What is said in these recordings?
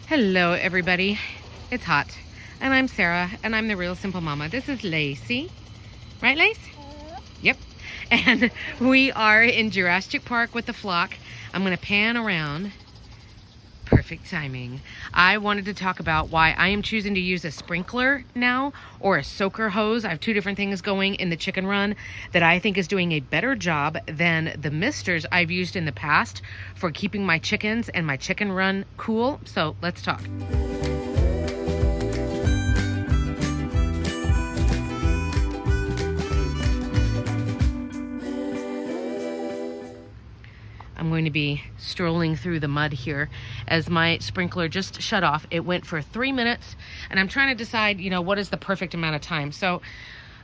Hello everybody, it's hot, and I'm Sarah, and I'm the Real Simple Mama. This is Lacey, right Lace? Yep, and we are in Jurassic Park with the flock. I'm going to pan around. Perfect timing. I wanted to talk about why I am choosing to use a sprinkler now or a soaker hose. I have two different things going in the chicken run that I think is doing a better job than the misters I've used in the past for keeping my chickens and my chicken run cool. So let's talk. I'm going to be strolling through the mud here as my sprinkler just shut off. It went for 3 minutes, and I'm trying to decide, what is the perfect amount of time. So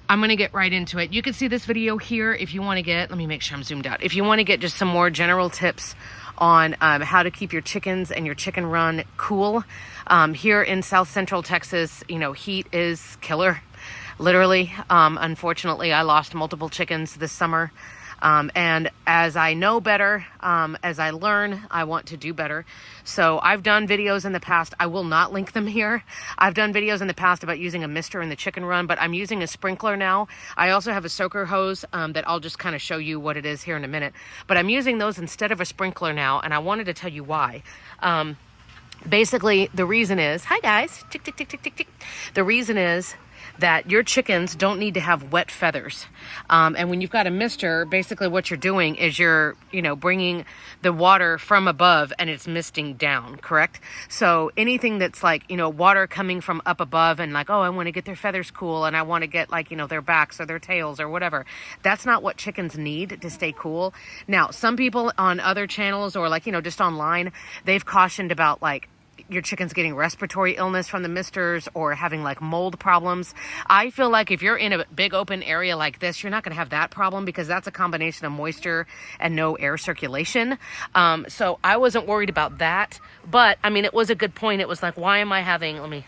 I'm going to get right into it. You can see this video here if you want to get, let me make sure I'm zoomed out. If you want to get just some more general tips on how to keep your chickens and your chicken run cool. Here in South Central Texas, heat is killer, literally. Unfortunately, I lost multiple chickens this summer. And as I know better, as I learn, I want to do better. So I've done videos in the past. I will not link them here. I've done videos in the past about using a mister in the chicken run, but I'm using a sprinkler now. I also have a soaker hose that I'll just kind of show you what it is here in a minute. But I'm using those instead of a sprinkler now, and I wanted to tell you why. Basically, the reason is, hi guys, tick, tick, tick, tick, tick, tick. The reason is that your chickens don't need to have wet feathers. And when you've got a mister, basically what you're doing is you're, bringing the water from above and it's misting down, correct? So anything that's like, water coming from up above and like, oh, I want to get their feathers cool and I want to get like, their backs or their tails or whatever. That's not what chickens need to stay cool. Now, some people on other channels or like, just online, they've cautioned about like, your chicken's getting respiratory illness from the misters or having like mold problems. I feel like if you're in a big open area like this, you're not going to have that problem because that's a combination of moisture and no air circulation. So I wasn't worried about that, but I mean, it was a good point. It was like, why am I having,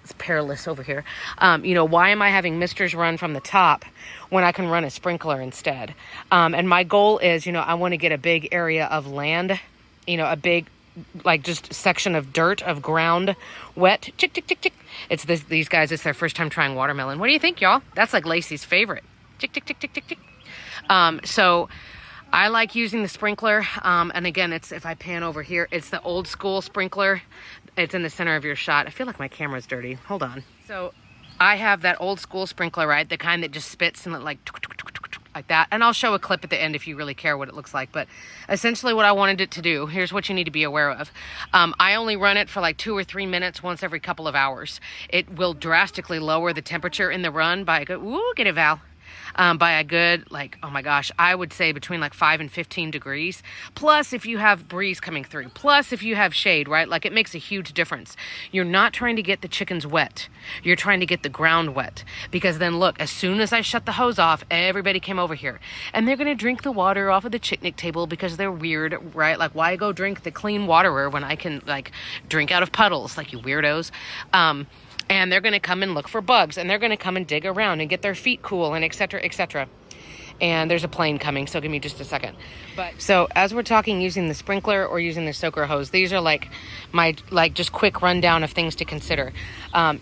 it's perilous over here. Why am I having misters run from the top when I can run a sprinkler instead? And my goal is, I want to get a big area of land, a big, like just section of dirt, of ground, wet. Chick, chick, chick, chick. It's these guys, it's their first time trying watermelon. What do you think, y'all? That's like Lacey's favorite. Chick, chick, chick, chick, chick, chick. So I like using the sprinkler. And again, if I pan over here, it's the old school sprinkler. It's in the center of your shot. I feel like my camera's dirty. Hold on. So I have that old school sprinkler, right? The kind that just spits and it like that. And I'll show a clip at the end if you really care what it looks like. But essentially what I wanted it to do, here's what you need to be aware of. I only run it for like 2 or 3 minutes once every couple of hours. It will drastically lower the temperature in the run by a good, get it, Val. By a good, like, oh my gosh, I would say between like 5 and 15 degrees. Plus, if you have breeze coming through, plus if you have shade, right? Like it makes a huge difference. You're not trying to get the chickens wet. You're trying to get the ground wet. Because then look, as soon as I shut the hose off, everybody came over here. And they're going to drink the water off of the picnic table because they're weird, right? Like why go drink the clean waterer when I can like drink out of puddles, like you weirdos. And they're going to come and look for bugs, and they're going to come and dig around and get their feet cool, and et cetera, et cetera. And there's a plane coming, so give me just a second. But so as we're talking using the sprinkler or using the soaker hose, these are like my just quick rundown of things to consider.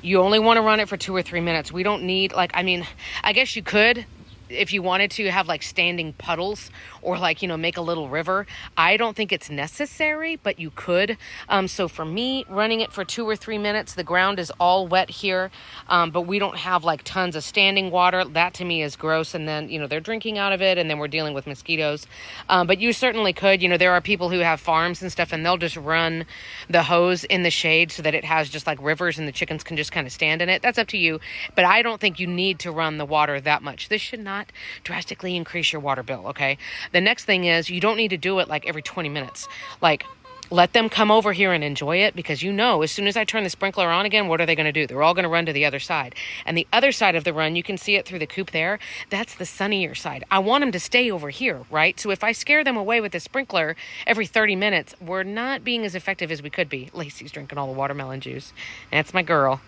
You only want to run it for 2 or 3 minutes. We don't need I guess you could, if you wanted to have like standing puddles or like, make a little river. I don't think it's necessary, but you could. So for me, running it for 2 or 3 minutes, the ground is all wet here, but we don't have like tons of standing water. That to me is gross. And then, they're drinking out of it and then we're dealing with mosquitoes. But you certainly could, there are people who have farms and stuff and they'll just run the hose in the shade so that it has just like rivers and the chickens can just kind of stand in it. That's up to you. But I don't think you need to run the water that much. This should not drastically increase your water bill, okay? The next thing is you don't need to do it like every 20 minutes. Like let them come over here and enjoy it because as soon as I turn the sprinkler on again, what are they going to do? They're all going to run to the other side. And the other side of the run, you can see it through the coop there. That's the sunnier side. I want them to stay over here, right? So if I scare them away with the sprinkler every 30 minutes, we're not being as effective as we could be. Lacey's drinking all the watermelon juice. That's my girl.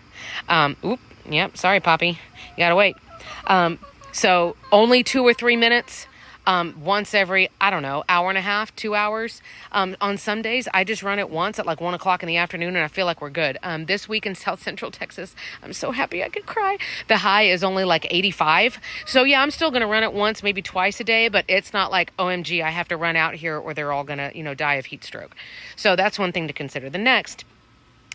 Yep, sorry, Poppy. You got to wait. So only 2 or 3 minutes. once every, I don't know, hour and a half, 2 hours. On some days, I just run it once at like 1 o'clock in the afternoon, and I feel like we're good. This week in South Central Texas, I'm so happy I could cry. The high is only like 85. So yeah, I'm still going to run it once, maybe twice a day, but it's not like, OMG, I have to run out here or they're all going to, die of heat stroke. So that's one thing to consider. The next,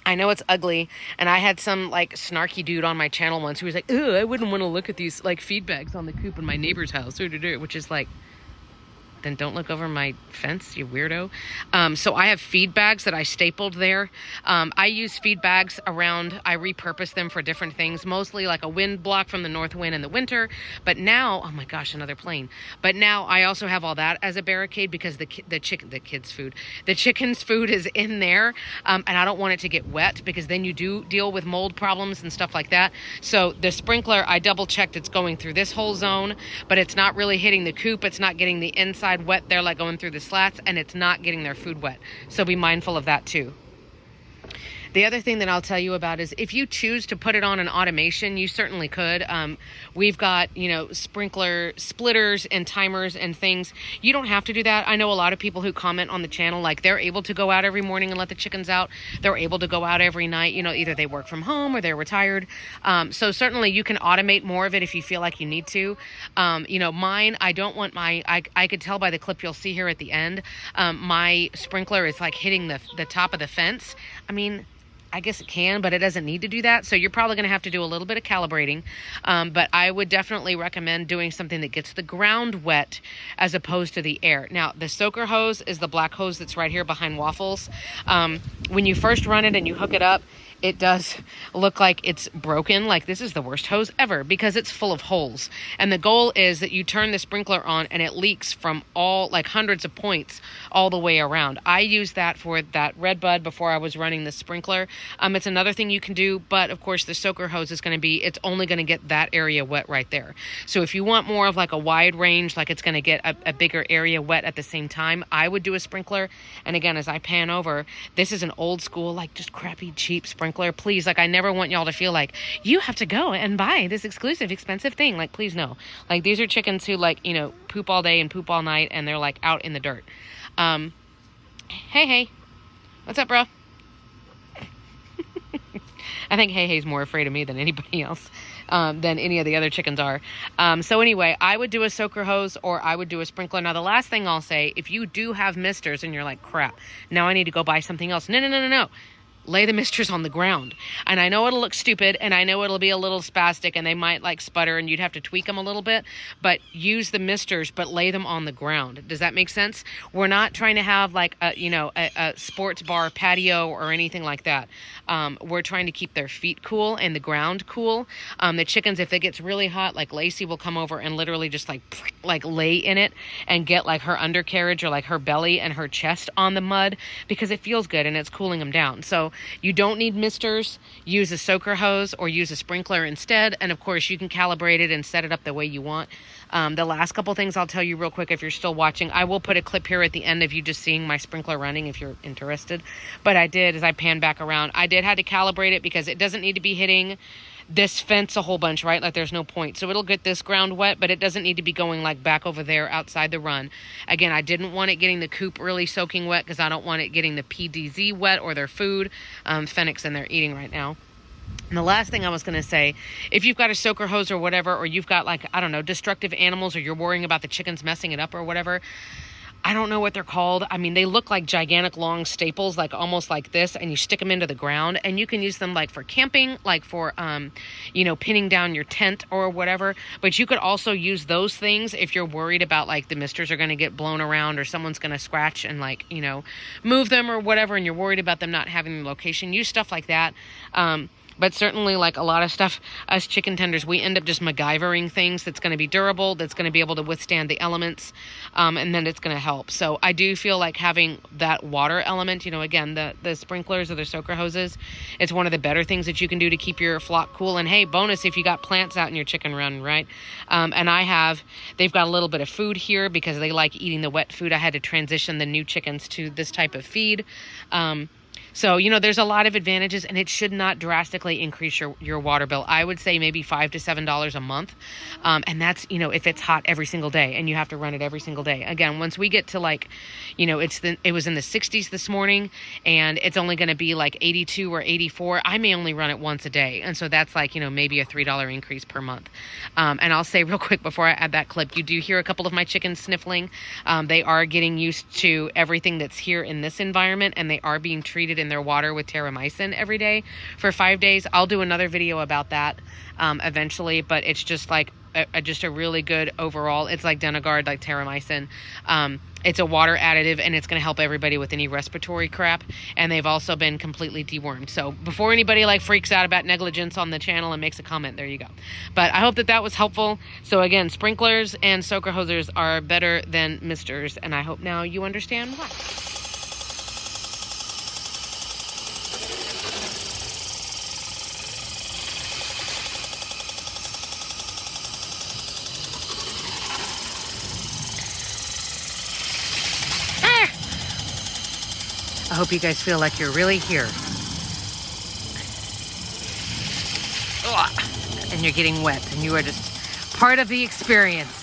I know it's ugly, and I had some like snarky dude on my channel once who was like, "Ugh, I wouldn't want to look at these like feed bags on the coop in my neighbor's house," which is like, then don't look over my fence, you weirdo. So I have feed bags that I stapled there. I use feed bags around, I repurpose them for different things, mostly like a wind block from the north wind in the winter. But now, oh my gosh, another plane. But now I also have all that as a barricade because the chicken's food is in there. And I don't want it to get wet because then you do deal with mold problems and stuff like that. So the sprinkler, I double checked, it's going through this whole zone, but it's not really hitting the coop. It's not getting the inside wet there, like going through the slats, and it's not getting their food wet. So be mindful of that too. The other thing that I'll tell you about is if you choose to put it on an automation, you certainly could. We've got, sprinkler splitters and timers and things. You don't have to do that. I know a lot of people who comment on the channel, like they're able to go out every morning and let the chickens out. They're able to go out every night. Either they work from home or they're retired. So certainly you can automate more of it if you feel like you need to. Mine, I don't want I could tell by the clip you'll see here at the end, my sprinkler is like hitting the top of the fence. I mean, I guess it can, but it doesn't need to do that. So you're probably going to have to do a little bit of calibrating. But I would definitely recommend doing something that gets the ground wet as opposed to the air. Now, the soaker hose is the black hose that's right here behind Waffles. When you first run it and you hook it up, it does look like it's broken. Like this is the worst hose ever because it's full of holes. And the goal is that you turn the sprinkler on and it leaks from all like hundreds of points all the way around. I used that for that red bud before I was running the sprinkler. It's another thing you can do, but of course the soaker hose is it's only going to get that area wet right there. So if you want more of like a wide range, like it's going to get a bigger area wet at the same time, I would do a sprinkler. And again, as I pan over, this is an old school, like just crappy, cheap sprinkler. Please, like I never want y'all to feel like you have to go and buy this exclusive, expensive thing. Like, please no. Like these are chickens who poop all day and poop all night and they're like out in the dirt. Hey, what's up, bro? I think Hey-Hey's more afraid of me than anybody else, than any of the other chickens are. So anyway, I would do a soaker hose or I would do a sprinkler. Now, the last thing I'll say, if you do have misters and you're like, crap, now I need to go buy something else. No. Lay the misters on the ground. And I know it'll look stupid and I know it'll be a little spastic and they might like sputter and you'd have to tweak them a little bit, but use the misters, but lay them on the ground. Does that make sense? We're not trying to have like a sports bar patio or anything like that. We're trying to keep their feet cool and the ground cool. The chickens, if it gets really hot, like Lacey will come over and literally just like lay in it and get like her undercarriage or like her belly and her chest on the mud because it feels good and it's cooling them down. So you don't need misters. Use a soaker hose or use a sprinkler instead. And of course you can calibrate it and set it up the way you want. The last couple things I'll tell you real quick if you're still watching. I will put a clip here at the end of you just seeing my sprinkler running if you're interested. But I did, as I pan back around, I did have to calibrate it because it doesn't need to be hitting this fence a whole bunch, right? Like there's no point. So it'll get this ground wet, but it doesn't need to be going like back over there outside the run. Again, I didn't want it getting the coop really soaking wet because I don't want it getting the PDZ wet or their food. Fennec's in there eating right now. And the last thing I was going to say, if you've got a soaker hose or whatever, or you've got like, I don't know, destructive animals, or you're worrying about the chickens messing it up or whatever, I don't know what they're called. I mean, they look like gigantic long staples, like almost like this, and you stick them into the ground, and you can use them like for camping, like for, pinning down your tent or whatever. But you could also use those things if you're worried about like the misters are going to get blown around or someone's going to scratch and like, move them or whatever, and you're worried about them not having the location. Use stuff like that. But certainly, like a lot of stuff, us chicken tenders, we end up just MacGyvering things that's going to be durable, that's going to be able to withstand the elements, and then it's going to help. So I do feel like having that water element, again, the sprinklers or the soaker hoses, it's one of the better things that you can do to keep your flock cool. And hey, bonus if you got plants out in your chicken run, right? And they've got a little bit of food here because they like eating the wet food. I had to transition the new chickens to this type of feed. So, you know, there's a lot of advantages, and it should not drastically increase your water bill. I would say maybe $5 to $7 a month. And that's, you know, if it's hot every single day and you have to run it every single day. Again, once we get to like, you know, it was in the 60s this morning, and it's only going to be like 82 or 84. I may only run it once a day. And so that's like, you know, maybe a $3 increase per month. And I'll say real quick before I add that clip, you do hear a couple of my chickens sniffling. They are getting used to everything that's here in this environment, and they are being treated in their water with terramycin every day for 5 days. I'll do another video about that eventually, but it's just like just a really good overall. It's like Denogard, like terramycin. It's a water additive, and it's going to help everybody with any respiratory crap. And they've also been completely dewormed. So before anybody like freaks out about negligence on the channel and makes a comment, there you go. But I hope that that was helpful. So again, sprinklers and soaker hosers are better than misters, and I hope now you understand why. I hope you guys feel like you're really here. Ugh. And you're getting wet, and you are just part of the experience.